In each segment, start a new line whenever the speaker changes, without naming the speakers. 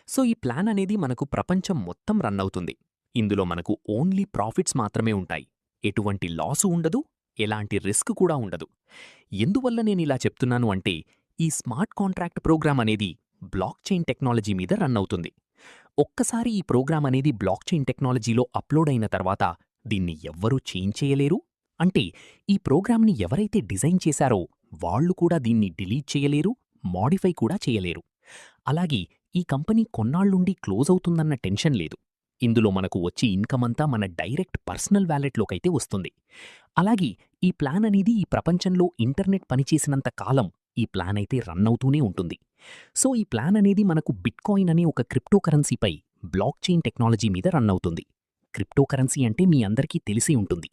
So ఈ plan అనేది మనకు ప్రపంచం మొత్తం రన్ అవుతుంది. ఇందులో మనకు ఓన్లీ ప్రాఫిట్స్ మాత్రమే ఉంటాయి. ఎటువంటి లాసు ఉండదు, ఎలాంటి రిస్క్ కూడా ఉండదు. ఎందువల్ల నేనిలా చెప్తున్నాను అంటే, ఈ స్మార్ట్ కాంట్రాక్ట్ ప్రోగ్రామ్ అనేది బ్లాక్ చైన్ టెక్నాలజీ మీద రన్ అవుతుంది. ఒక్కసారి ఈ ప్రోగ్రామ్ అనేది బ్లాక్ చైన్ టెక్నాలజీలో అప్లోడ్ అయిన తర్వాత దీన్ని ఎవ్వరూ చేంజ్ చేయలేరు. అంటే ఈ ప్రోగ్రామ్ని ఎవరైతే డిజైన్ చేశారో వాళ్ళు కూడా దీన్ని డిలీట్ చేయలేరు, మాడిఫై కూడా చేయలేరు. అలాగే ఈ కంపెనీ కొన్నాళ్లుండి క్లోజ్ అవుతుందన్న టెన్షన్ లేదు. ఇందులో మనకు వచ్చే ఇన్కమ్ అంతా మన డైరెక్ట్ పర్సనల్ వ్యాలెట్లోకైతే వస్తుంది. అలాగే ఈ ప్లాన్ అనేది ఈ ప్రపంచంలో ఇంటర్నెట్ పనిచేసినంత కాలం ఈ ప్లాన్ అయితే రన్ అవుతూనే ఉంటుంది. సో ఈ ప్లాన్ అనేది మనకు బిట్కాయిన్ అనే ఒక క్రిప్టోకరెన్సీపై బ్లాక్ చైన్ టెక్నాలజీ మీద రన్ అవుతుంది. క్రిప్టోకరెన్సీ అంటే మీ అందరికీ తెలిసే ఉంటుంది.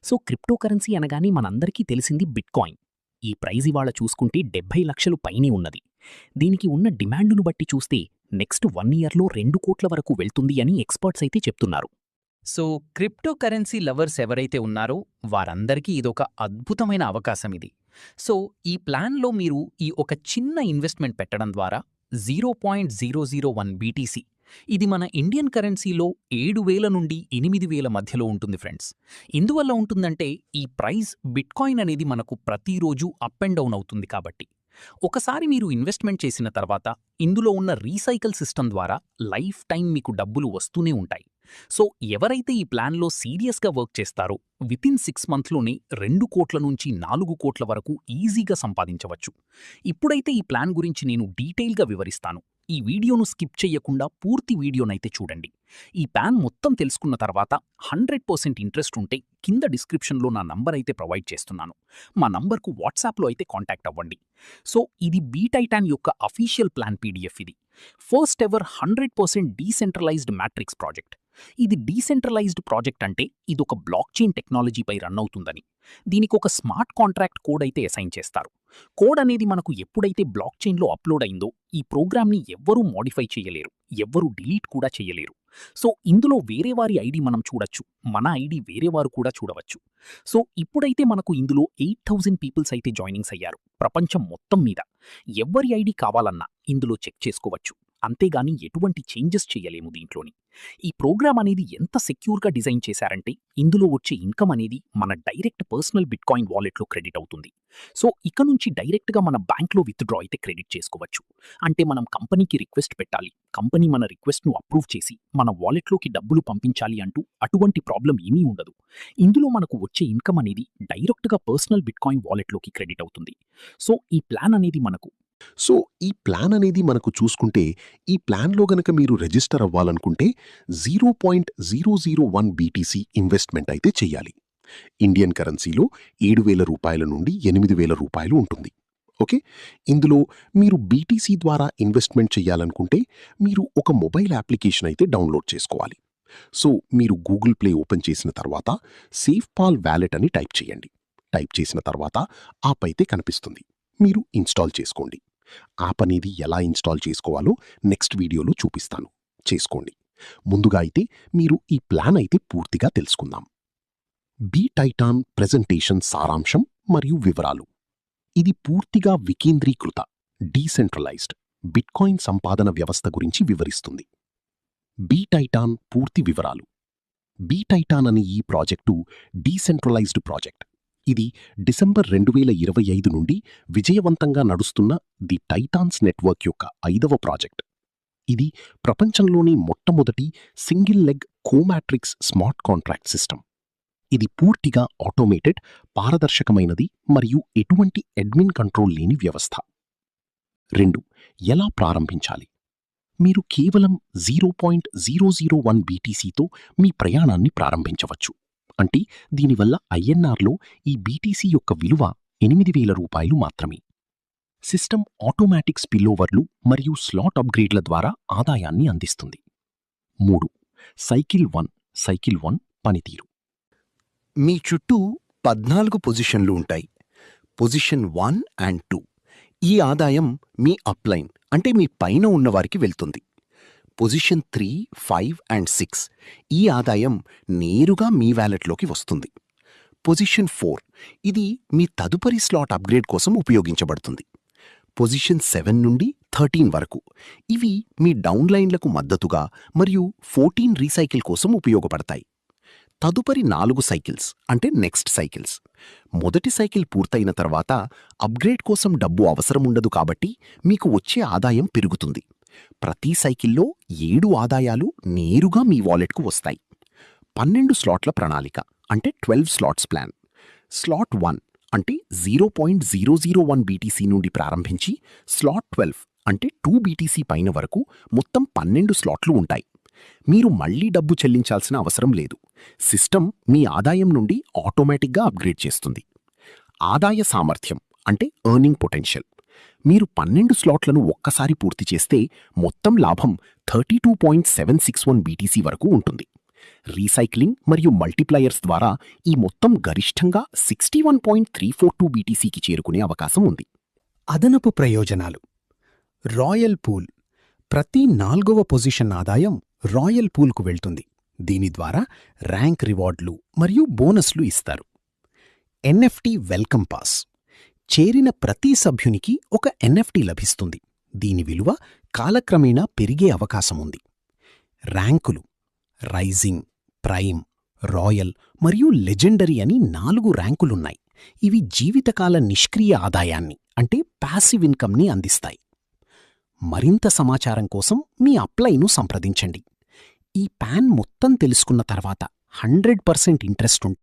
సో క్రిప్టోకరెన్సీ అనగానే మనందరికీ తెలిసింది బిట్కాయిన్. ఈ ప్రైజ్ ఇవాళ చూసుకుంటే 70 లక్షలు పైనే ఉన్నది. దీనికి ఉన్న డిమాండును బట్టి చూస్తే నెక్స్ట్ 1 ఇయర్లో 2 కోట్ల వరకు వెళ్తుంది అని ఎక్స్పర్ట్స్ అయితే చెప్తున్నారు.
సో క్రిప్టో కరెన్సీ లవర్స్ ఎవరైతే ఉన్నారో వారందరికీ ఇదొక అద్భుతమైన అవకాశం ఇది. సో ఈ ప్లాన్లో మీరు ఈ ఒక చిన్న ఇన్వెస్ట్మెంట్ పెట్టడం ద్వారా 0.001 బీటీసీ, ఇది మన ఇండియన్ కరెన్సీలో 7,000 నుండి 8,000 మధ్యలో ఉంటుంది ఫ్రెండ్స్. ఇందువల్ల ఉంటుందంటే ఈ ప్రైస్ బిట్కాయిన్ అనేది మనకు ప్రతిరోజు అప్ అండ్ డౌన్ అవుతుంది కాబట్టి. ఒకసారి మీరు ఇన్వెస్ట్మెంట్ చేసిన తర్వాత ఇందులో ఉన్న రీసైకిల్ సిస్టమ్ ద్వారా లైఫ్ టైం మీకు డబ్బులు వస్తూనే ఉంటాయి. సో ఎవరైతే ఈ ప్లాన్లో సీరియస్గా వర్క్ చేస్తారో వితిన్ 6 మంత్స్లోనే 2 కోట్ల నుంచి 4 కోట్ల వరకు ఈజీగా సంపాదించవచ్చు. ఇప్పుడైతే ఈ ప్లాన్ గురించి నేను డీటెయిల్గా వివరిస్తాను. ఈ వీడియోను స్కిప్ చెయ్యకుండా పూర్తి వీడియోనైతే చూడండి. ఈ ప్లాన్ మొత్తం తెలుసుకున్న తర్వాత 100% ఇంట్రెస్ట్ ఉంటే కింద డిస్క్రిప్షన్లో నా నంబర్ అయితే ప్రొవైడ్ చేస్తున్నాను. మా నంబర్కు వాట్సాప్లో అయితే కాంటాక్ట్ అవ్వండి. సో ఇది బీటైటాన్ యొక్క అఫీషియల్ ప్లాన్ పీడిఎఫ్ ఇది. First ever 100% decentralised matrix project. ఇది డీసెంట్రలైజ్డ్ ప్రాజెక్ట్ అంటే ఇదొక బ్లాక్ చైన్ టెక్నాలజీపై రన్ అవుతుందని. దీనికి ఒక స్మార్ట్ కాంట్రాక్ట్ కోడ్ అయితే అసైన్ చేస్తారు. కోడ్ అనేది మనకు ఎప్పుడైతే బ్లాక్ చైన్లో అప్లోడ్ అయిందో ఈ ప్రోగ్రామ్ని ఎవ్వరూ మోడిఫై చేయలేరు, ఎవ్వరూ డిలీట్ కూడా చేయలేరు. సో ఇందులో వేరే వారి ఐడి మనం చూడొచ్చు, మన ఐడి వేరే వారు కూడా చూడవచ్చు. సో ఇప్పుడైతే మనకు ఇందులో 8,000 పీపుల్స్ అయితే జాయినింగ్స్ అయ్యారు ప్రపంచం మొత్తం మీద. ఎవ్వరి ఐడి కావాలన్నా ఇందులో చెక్ చేసుకోవచ్చు, అంతేగాని ఎటువంటి చేంజెస్ చేయలేము దీంట్లోని. ఈ ప్రోగ్రామ్ అనేది ఎంత సెక్యూర్గా డిజైన్ చేశారంటే ఇందులో వచ్చే ఇన్కమ్ అనేది మన డైరెక్ట్ పర్సనల్ బిట్కాయిన్ వాలెట్లో క్రెడిట్ అవుతుంది. సో ఇక నుంచి డైరెక్ట్గా మన బ్యాంక్లో విత్డ్రా అయితే క్రెడిట్ చేసుకోవచ్చు. అంటే మనం కంపెనీకి రిక్వెస్ట్ పెట్టాలి, కంపెనీ మన రిక్వెస్ట్ను అప్రూవ్ చేసి మన వాలెట్లోకి డబ్బులు పంపించాలి అంటూ అటువంటి ప్రాబ్లం ఏమీ ఉండదు. ఇందులో మనకు వచ్చే ఇన్కమ్ అనేది డైరెక్ట్గా పర్సనల్ బిట్కాయిన్ వాలెట్లోకి క్రెడిట్ అవుతుంది. సో ఈ ప్లాన్ అనేది మనకు
చూసుకుంటే ఈ ప్లాన్లో గనక మీరు రిజిస్టర్ అవ్వాలనుకుంటే 0.001 బీటీసీ ఇన్వెస్ట్మెంట్ అయితే చెయ్యాలి. ఇండియన్ కరెన్సీలో 7,000 రూపాయల నుండి 8,000 రూపాయలు ఉంటుంది. ఓకే, ఇందులో మీరు బీటీసీ ద్వారా ఇన్వెస్ట్మెంట్ చెయ్యాలనుకుంటే మీరు ఒక మొబైల్ అప్లికేషన్ అయితే డౌన్లోడ్ చేసుకోవాలి. సో మీరు గూగుల్ ప్లే ఓపెన్ చేసిన తర్వాత సేఫ్పాల్ వ్యాలెట్ అని టైప్ చేయండి. టైప్ చేసిన తర్వాత యాప్ అయితే కనిపిస్తుంది, మీరు ఇన్స్టాల్ చేసుకోండి. యాప్ అనేది ఎలా ఇన్స్టాల్ చేసుకోవాలో నెక్స్ట్ వీడియోలో చూపిస్తాను, చేసుకోండి. ముందుగా అయితే మీరు ఈ ప్లాన్ అయితే పూర్తిగా తెలుసుకుందాం. బీటైటాన్ ప్రెజెంటేషన్ సారాంశం మరియు వివరాలు. ఇది పూర్తిగా వికేంద్రీకృత డీసెంట్రలైజ్డ్ బిట్కాయిన్ సంపాదన వ్యవస్థ గురించి వివరిస్తుంది. బీటైటాన్ పూర్తి వివరాలు. బీటైటాన్ అనే ఈ ప్రాజెక్టు డీసెంట్రలైజ్డ్ ప్రాజెక్ట్. ఇది డిసెంబర్ 2025 నుండి విజయవంతంగా నడుస్తున్న ది టైటాన్స్ నెట్వర్క్ యొక్క 5వ ప్రాజెక్ట్. ఇది ప్రపంచంలోని మొట్టమొదటి సింగిల్ లెగ్ కోమాట్రిక్స్ స్మార్ట్ కాంట్రాక్ట్ సిస్టమ్. ఇది పూర్తిగా ఆటోమేటెడ్, పారదర్శకమైనది మరియు ఎటువంటి అడ్మిన్ కంట్రోల్ లేని వ్యవస్థ. 2. ఎలా ప్రారంభించాలి? మీరు కేవలం 0.001 బీటీసీతో మీ ప్రయాణాన్ని ప్రారంభించవచ్చు. అంటే దీనివల్ల ఐఎన్ఆర్లో ఈ బీటీసీ యొక్క విలువ 8,000 రూపాయలు మాత్రమే. సిస్టమ్ ఆటోమేటిక్ స్పిల్ఓవర్లు మరియు స్లాట్ అప్గ్రేడ్ల ద్వారా ఆదాయాన్ని అందిస్తుంది. 3. సైకిల్ 1 పనితీరు.
మీ చుట్టూ 14 పొజిషన్లు ఉంటాయి. Position 1 and 2. ఈ ఆదాయం మీ అప్లైన్ అంటే మీ పైన ఉన్నవారికి వెళ్తుంది. Position 3, 5 and 6. ఈ ఆదాయం నేరుగా మీ వ్యాలెట్లోకి వస్తుంది. పొజిషన్ 4, ఇది మీ తదుపరి స్లాట్ అప్గ్రేడ్ కోసం ఉపయోగించబడుతుంది. పొజిషన్ 7 నుండి 13 వరకు. ఇవి మీ డౌన్లైన్లకు మద్దతుగా మరియు 14 రీసైకిల్ కోసం ఉపయోగపడతాయి. తదుపరి 4 సైకిల్స్ అంటే నెక్స్ట్ సైకిల్స్. మొదటి సైకిల్ పూర్తయిన తర్వాత అప్గ్రేడ్ కోసం డబ్బు అవసరం ఉండదు కాబట్టి మీకు వచ్చే ఆదాయం పెరుగుతుంది. ప్రతి సైకిల్లో 7 ఆదాయాలు నేరుగా మీ వాలెట్కు వస్తాయి. 12 స్లాట్ల ప్రణాళిక అంటే 12 స్లాట్స్ ప్లాన్. స్లాట్ 1 అంటే 0.001 BTC నుండి ప్రారంభించి స్లాట్ 12 అంటే 2 BTC పైన వరకు మొత్తం 12 స్లాట్లు ఉంటాయి. మీరు మళ్లీ డబ్బు చెల్లించాల్సిన అవసరం లేదు. సిస్టమ్ మీ ఆదాయం నుండి ఆటోమేటిక్గా అప్గ్రేడ్ చేస్తుంది. ఆదాయ సామర్థ్యం అంటే ఎర్నింగ్ పొటెన్షియల్. మీరు 12 స్లాట్లను ఒక్కసారి పూర్తి చేస్తే మొత్తం లాభం 32.761 BTC వరకు ఉంటుంది. రీసైక్లింగ్ మరియు మల్టిప్లయర్స్ ద్వారా ఈ మొత్తం గరిష్టంగా 61.342 BTCకి చేరుకునే అవకాశం ఉంది.
అదనపు ప్రయోజనాలు. Royal pool. ప్రతి 4వ పొజిషన్ ఆదాయం రాయల్ పూల్కు వెళ్తుంది. దీని ద్వారా ర్యాంక్ రివార్డులు మరియు బోనస్లు ఇస్తారు. NFT welcome pass. చేరిన ప్రతి సభ్యునికి ఒక NFT లభిస్తుంది. దీని విలువ కాలక్రమేణా పెరిగే అవకాశముంది. ర్యాంకులు. రైజింగ్, ప్రైమ్, రాయల్ మరియు లెజెండరీ అని 4 ర్యాంకులున్నాయి. ఇవి జీవితకాల నిష్క్రియ ఆదాయాన్ని అంటే ప్యాసివ్ ఇన్కమ్ని అందిస్తాయి. మరింత సమాచారం కోసం మీ అప్లైను సంప్రదించండి. ఈ ప్లాన్ మొత్తం తెలుసుకున్న తర్వాత 100% ఇంట్రెస్ట్